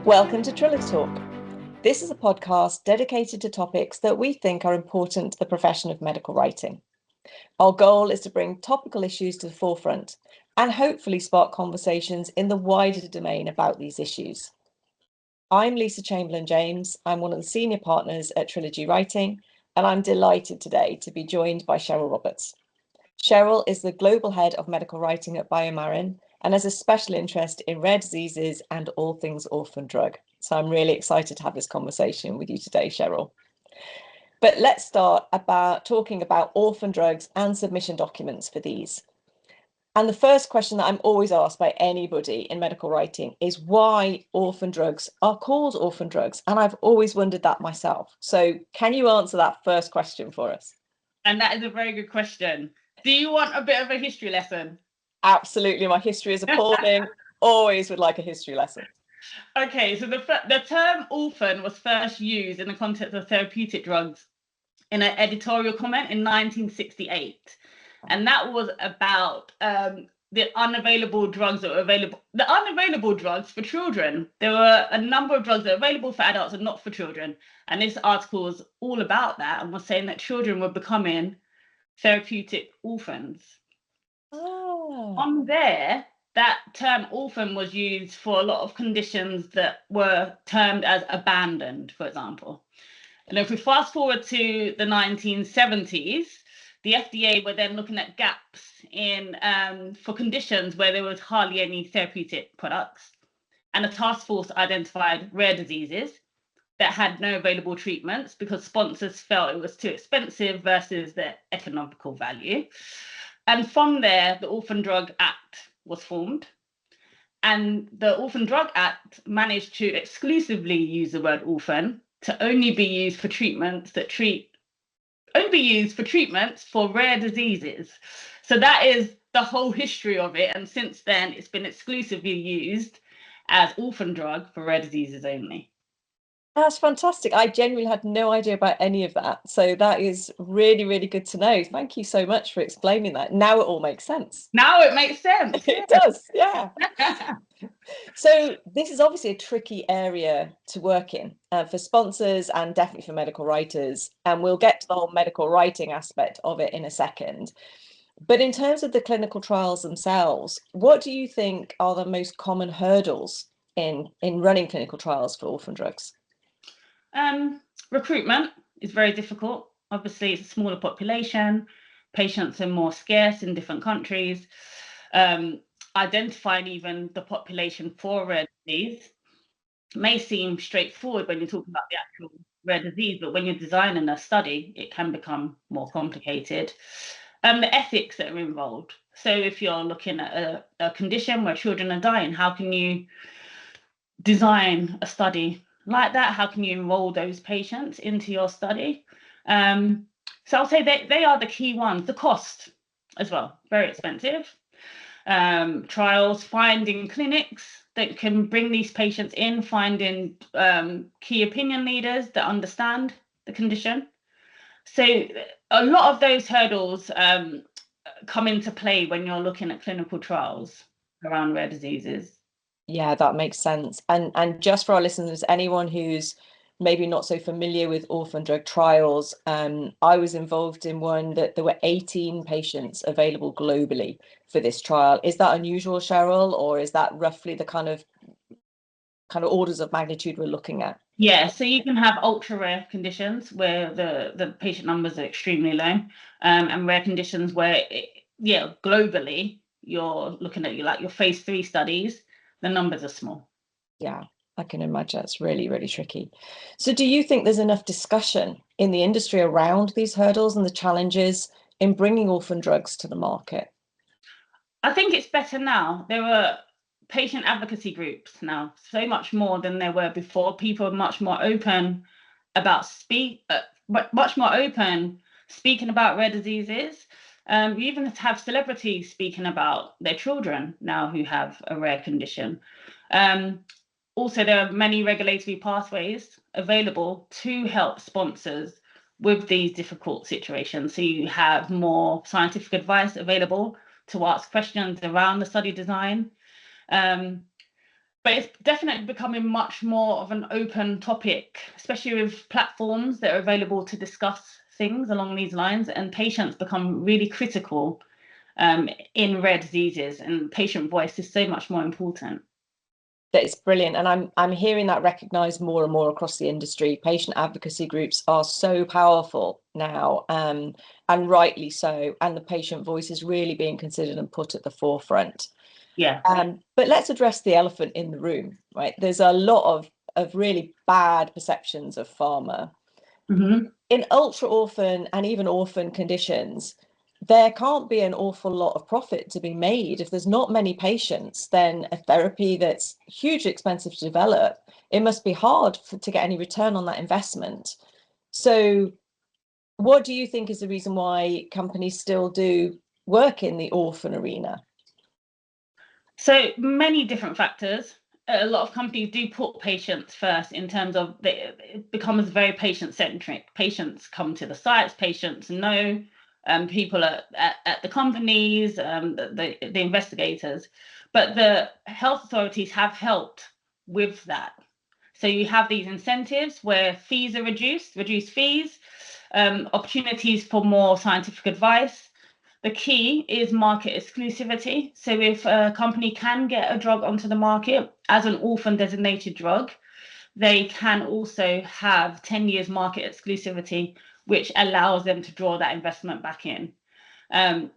Welcome to TriloTalk. This is a podcast dedicated to topics that we think are important to the profession of medical writing. Our goal is to bring topical issues to the forefront and hopefully spark conversations in the wider domain about these issues. I'm Chamberlain James. I'm one of the senior partners at Trilogy Writing, and I'm delighted today to be joined by Cheryl Roberts. Cheryl is the global head of medical writing at BioMarin and has a special interest in rare diseases and all things orphan drug. So I'm really excited to have this conversation with you today, Cheryl. But let's start talking about orphan drugs and submission documents for these. And the first question that I'm always asked by anybody in medical writing is why orphan drugs are called orphan drugs. And I've always wondered that myself. So can you answer that first question for us? And that is a very good question. Do you want a bit of a history lesson? Absolutely. My history is appalling. Always would like a history lesson. Okay, so the term orphan was first used in the context of therapeutic drugs in an editorial comment in 1968. And that was about the unavailable drugs that were available. The unavailable drugs for children. There were a number of drugs that are available for adults and not for children. And this article was all about that and was saying that children were becoming therapeutic orphans. Oh. On there, that term orphan was used for a lot of conditions that were termed as abandoned, for example. And if we fast forward to the 1970s, the FDA were then looking at gaps in for conditions where there was hardly any therapeutic products. And a task force identified rare diseases that had no available treatments because sponsors felt it was too expensive versus the economical value. And from there, the Orphan Drug Act was formed. And the Orphan Drug Act managed to exclusively use the word orphan to only be used for treatments for rare diseases. So that is the whole history of it. And since then, it's been exclusively used as orphan drug for rare diseases only. That's fantastic. I genuinely had no idea about any of that. So that is really, really good to know. Thank you so much for explaining that. Now it all makes sense. Now it makes sense. It does, yeah. So this is obviously a tricky area to work in for sponsors and definitely for medical writers. And we'll get to the whole medical writing aspect of it in a second. But in terms of the clinical trials themselves, what do you think are the most common hurdles in running clinical trials for orphan drugs? Recruitment is very difficult. Obviously, it's a smaller population. Patients are more scarce in different countries. Identifying even the population for rare disease may seem straightforward when you're talking about the actual rare disease, but when you're designing a study, it can become more complicated. The ethics that are involved. So if you're looking at a condition where children are dying, how can you design a study like that? How can you enroll those patients into your study? So I'll say they are the key ones. The cost as well, very expensive. Trials, finding clinics that can bring these patients in, finding key opinion leaders that understand the condition. So a lot of those hurdles come into play when you're looking at clinical trials around rare diseases. Yeah, that makes sense. And just for our listeners, anyone who's maybe not so familiar with orphan drug trials, I was involved in one that there were 18 patients available globally for this trial. Is that unusual, Cheryl, or is that roughly the kind of orders of magnitude we're looking at? Yeah, so you can have ultra rare conditions where the patient numbers are extremely low, and rare conditions where, globally, you're looking at your phase 3 studies, the numbers are small. Yeah, I can imagine it's really, really tricky. So do you think there's enough discussion in the industry around these hurdles and the challenges in bringing orphan drugs to the market? I think it's better now. There are patient advocacy groups now, so much more than there were before. People are much more open about speaking about rare diseases. You even have celebrities speaking about their children now who have a rare condition. Also, there are many regulatory pathways available to help sponsors with these difficult situations. So you have more scientific advice available to ask questions around the study design. But it's definitely becoming much more of an open topic, especially with platforms that are available to discuss things along these lines, and patients become really critical in rare diseases, and patient voice is so much more important. That is brilliant, and I'm hearing that recognised more and more across the industry. Patient advocacy groups are so powerful now, and rightly so, and the patient voice is really being considered and put at the forefront. Yeah. But let's address the elephant in the room, right? There's a lot of really bad perceptions of pharma. Mm-hmm. In ultra orphan and even orphan conditions, there can't be an awful lot of profit to be made. If there's not many patients, then a therapy that's hugely expensive to develop, it must be hard to get any return on that investment. So what do you think is the reason why companies still do work in the orphan arena? So many different factors. A lot of companies do put patients first in terms of it becomes very patient centric. Patients come to the sites, patients know people at the companies, the investigators, but the health authorities have helped with that. So you have these incentives where fees are reduced fees, opportunities for more scientific advice. The key is market exclusivity. So if a company can get a drug onto the market as an orphan designated drug, they can also have 10 years market exclusivity, which allows them to draw that investment back in.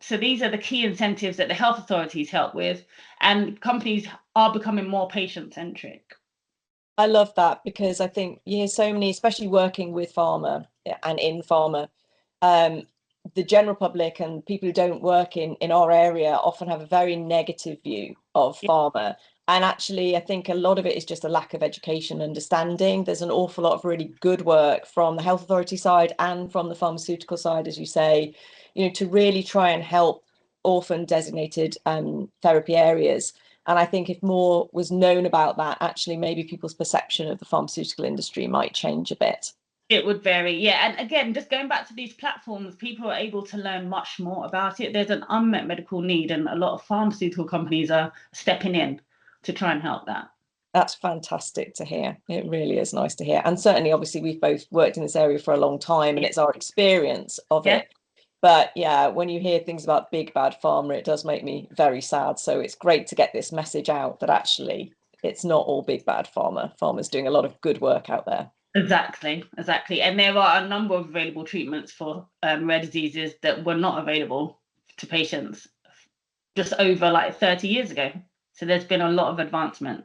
So these are the key incentives that the health authorities help with, and companies are becoming more patient-centric. I love that, because I think you hear so many, especially working with pharma and in pharma, the general public and people who don't work in our area often have a very negative view of pharma. And actually, I think a lot of it is just a lack of education and understanding. There's an awful lot of really good work from the health authority side and from the pharmaceutical side, as you say, to really try and help orphan designated therapy areas. And I think if more was known about that, actually, maybe people's perception of the pharmaceutical industry might change a bit. It would vary, yeah. And again, just going back to these platforms, people are able to learn much more about it. There's an unmet medical need, and a lot of pharmaceutical companies are stepping in to try and help that. That's fantastic to hear. It really is nice to hear. And certainly, obviously, we've both worked in this area for a long time, and it's our experience of it. But yeah, when you hear things about big bad pharma, it does make me very sad. So it's great to get this message out that actually it's not all big bad pharma. Pharma's doing a lot of good work out there. Exactly. And there are a number of available treatments for rare diseases that were not available to patients just over like 30 years ago. So there's been a lot of advancement.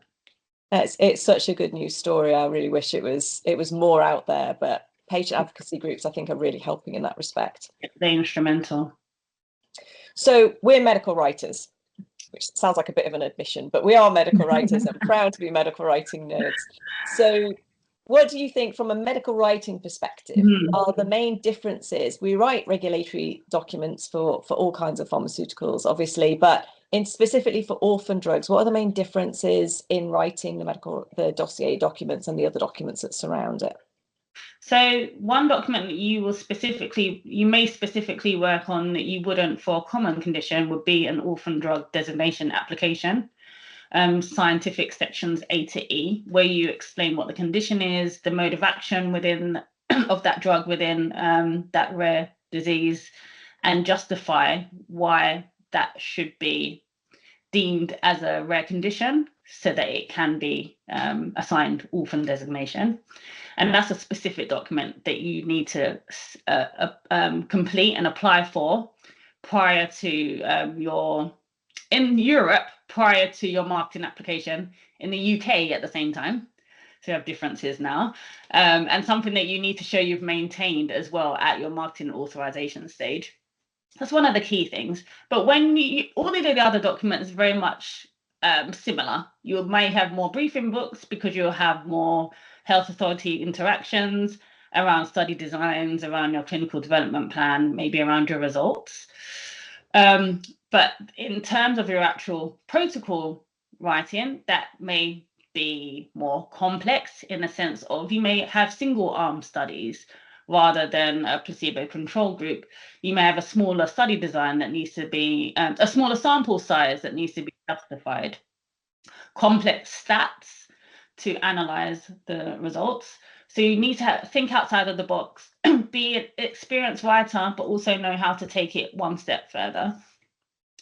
It's such a good news story. I really wish it was more out there, but patient advocacy groups, I think, are really helping in that respect. They're instrumental. So we're medical writers, which sounds like a bit of an admission, but we are medical writers and proud to be medical writing nerds. So what do you think, from a medical writing perspective, are the main differences? We write regulatory documents for all kinds of pharmaceuticals, obviously, but specifically for orphan drugs, what are the main differences in writing the dossier documents and the other documents that surround it? So one document that you may specifically work on that you wouldn't for a common condition would be an orphan drug designation application. Scientific sections A to E, where you explain what the condition is, the mode of action within of that drug within that rare disease, and justify why that should be deemed as a rare condition so that it can be assigned orphan designation. And that's a specific document that you need to complete and apply for prior to in Europe, prior to your marketing application, in the UK at the same time. So you have differences now. And something that you need to show you've maintained as well at your marketing authorization stage. That's one of the key things. But when all of the other documents are very much similar. You may have more briefing books because you'll have more health authority interactions around study designs, around your clinical development plan, maybe around your results. But in terms of your actual protocol writing, that may be more complex in the sense of you may have single arm studies rather than a placebo control group. You may have a smaller study design that needs to be, a smaller sample size that needs to be justified. complex stats to analyze the results. So you need to think outside of the box, be an experienced writer, but also know how to take it one step further.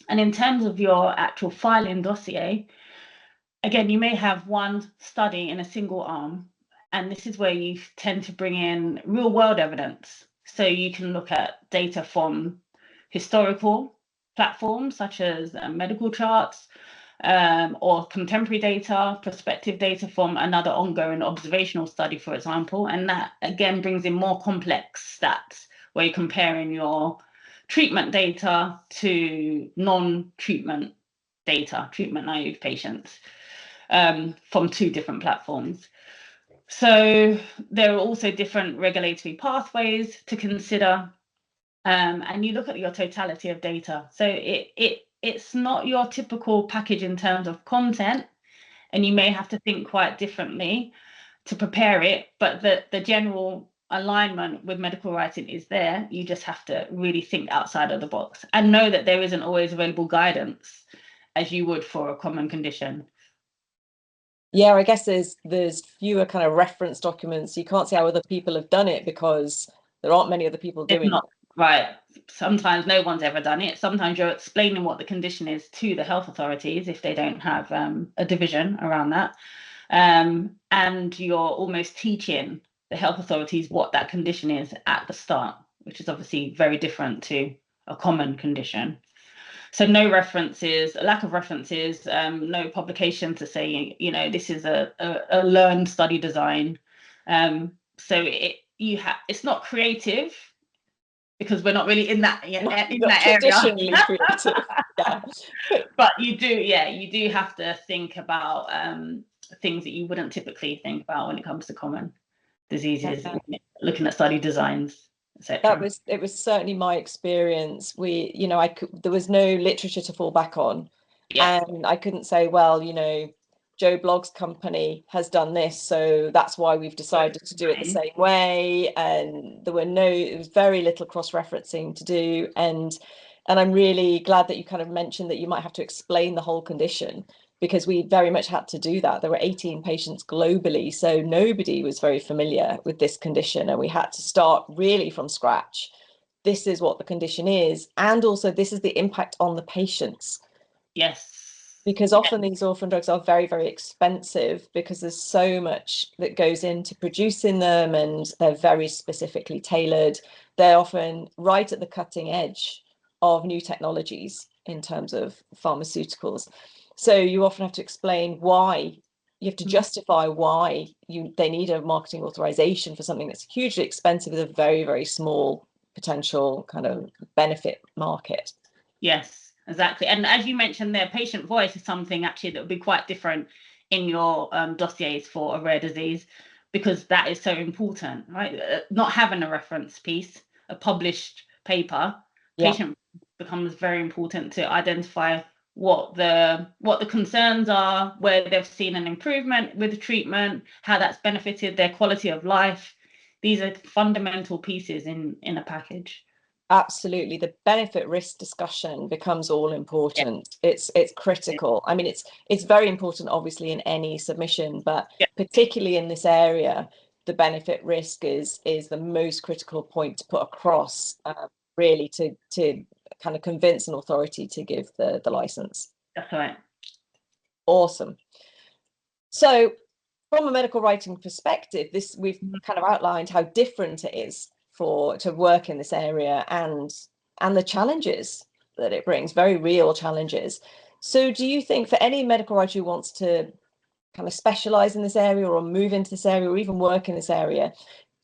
And in terms of your actual filing dossier, again, you may have one study in a single arm, and this is where you tend to bring in real world evidence. So you can look at data from historical platforms such as medical charts, or contemporary data, prospective data from another ongoing observational study, for example. And that again brings in more complex stats where you're comparing your treatment data to non-treatment data, treatment naive patients, from 2 different platforms. So there are also different regulatory pathways to consider. And you look at your totality of data. So it's not your typical package in terms of content, and you may have to think quite differently to prepare it, but the general alignment with medical writing is there. You just have to really think outside of the box and know that there isn't always available guidance as you would for a common condition. Yeah, I guess there's fewer kind of reference documents. You can't see how other people have done it because there aren't many other people doing it. Right. Sometimes no one's ever done it. Sometimes you're explaining what the condition is to the health authorities if they don't have a division around that. And you're almost teaching the health authorities what that condition is at the start, which is obviously very different to a common condition. So no references, a lack of references, no publication to say, this is a learned study design. So it's not creative, because we're not really in that traditionally area. creative. Yeah. But you do have to think about things that you wouldn't typically think about when it comes to common diseases, looking at study designs, etc. It was certainly my experience. There was no literature to fall back on. Yeah. And I couldn't say, well, Joe Blogg's company has done this, so that's why we've decided to do it the same way. And there was very little cross-referencing to do. And I'm really glad that you kind of mentioned that you might have to explain the whole condition, because we very much had to do that. There were 18 patients globally, so nobody was very familiar with this condition, and we had to start really from scratch. This is what the condition is, and also this is the impact on the patients. Yes. Because often these orphan drugs are very, very expensive because there's so much that goes into producing them, and they're very specifically tailored. They're often right at the cutting edge of new technologies in terms of pharmaceuticals. So you often have to explain why. You have to justify why they need a marketing authorization for something that's hugely expensive with a very, very small potential kind of benefit market. Yes, exactly. And as you mentioned there, patient voice is something actually that would be quite different in your dossiers for a rare disease, because that is so important, right? Not having a reference piece, a published paper, patient becomes very important to identify what the concerns are, where they've seen an improvement with the treatment, how that's benefited their quality of life. These are fundamental pieces in a package. Absolutely. The benefit risk discussion becomes all important. It's critical. I mean, it's very important, obviously, in any submission, but particularly in this area, the benefit risk is the most critical point to put across, really, to kind of convince an authority to give the license. That's right. Awesome. So from a medical writing perspective, we've kind of outlined how different it is to work in this area, and the challenges that it brings, very real challenges. So do you think for any medical writer who wants to kind of specialize in this area or move into this area or even work in this area,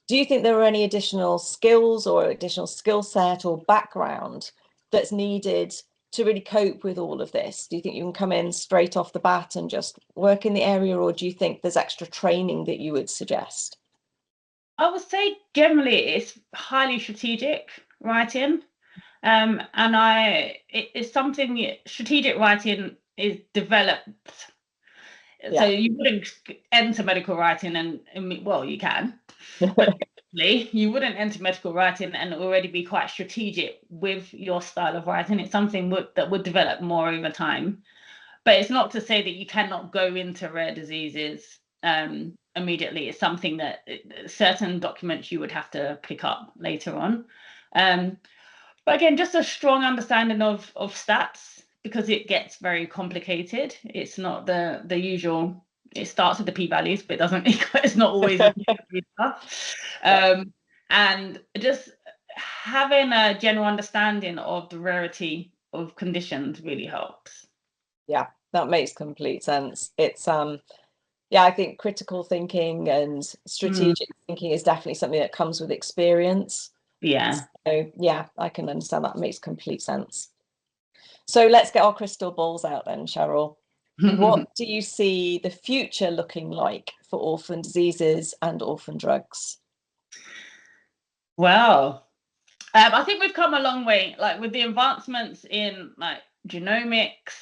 do you think there are any additional skills or additional skill set or background that's needed to really cope with all of this? Do you think you can come in straight off the bat and just work in the area, or do you think there's extra training that you would suggest? I would say generally it's highly strategic writing, and it's something strategic writing is developed. So you wouldn't enter medical writing and well, you can, but you wouldn't enter medical writing and already be quite strategic with your style of writing. It's something that would develop more over time. But it's not to say that you cannot go into rare diseases immediately. It's something that certain documents you would have to pick up later on. But again, just a strong understanding of stats, because it gets very complicated. It's not the usual. It starts with the p-values, but it doesn't. It's not always the p-value stuff. And just having a general understanding of the rarity of conditions really helps. Yeah, that makes complete sense. It's yeah, I think critical thinking and strategic thinking is definitely something that comes with experience. Yeah. So yeah, I can understand that. Makes complete sense. So let's get our crystal balls out then, Cheryl. What do you see the future looking like for orphan diseases and orphan drugs? Well, I think we've come a long way, like with the advancements in like genomics,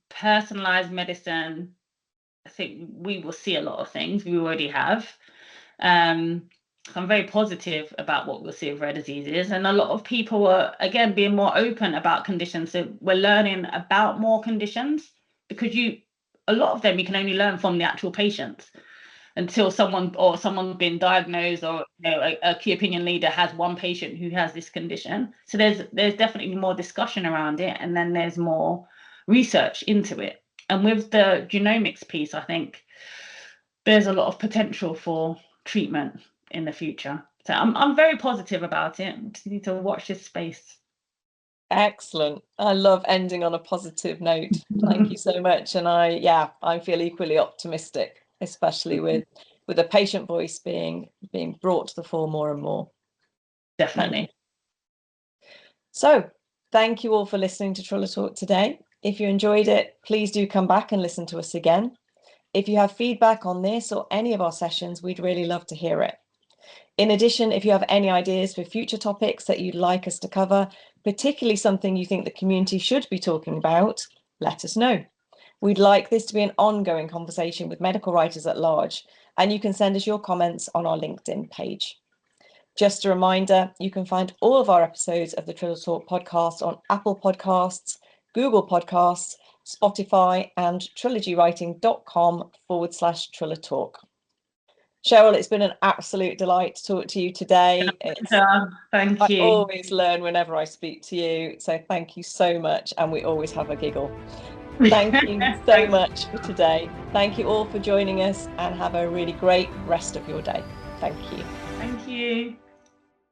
personalized medicine. I think we will see a lot of things. We already have. I'm very positive about what we'll see with rare diseases, and a lot of people are again being more open about conditions. So we're learning about more conditions, because a lot of them you can only learn from the actual patients until someone's been diagnosed, or a key opinion leader has one patient who has this condition. So there's definitely more discussion around it, and then there's more research into it. And with the genomics piece, I think there's a lot of potential for treatment in the future. So I'm very positive about it. Just need to watch this space. Excellent. I love ending on a positive note. Thank you so much. And I feel equally optimistic, especially with the patient voice being brought to the fore more and more. Definitely. So thank you all for listening to TriloTalk today. If you enjoyed it, please do come back and listen to us again. If you have feedback on this or any of our sessions, we'd really love to hear it. In addition, if you have any ideas for future topics that you'd like us to cover, particularly something you think the community should be talking about, let us know. We'd like this to be an ongoing conversation with medical writers at large, and you can send us your comments on our LinkedIn page. Just a reminder, you can find all of our episodes of the TriloTalk podcast on Apple Podcasts, Google Podcasts, Spotify, and trilogywriting.com/TriloTalk. Cheryl, it's been an absolute delight to talk to you today. Thank you. I always learn whenever I speak to you, so thank you so much, and we always have a giggle. Thank you so much for today. Thank you all for joining us, and have a really great rest of your day. Thank you. Thank you.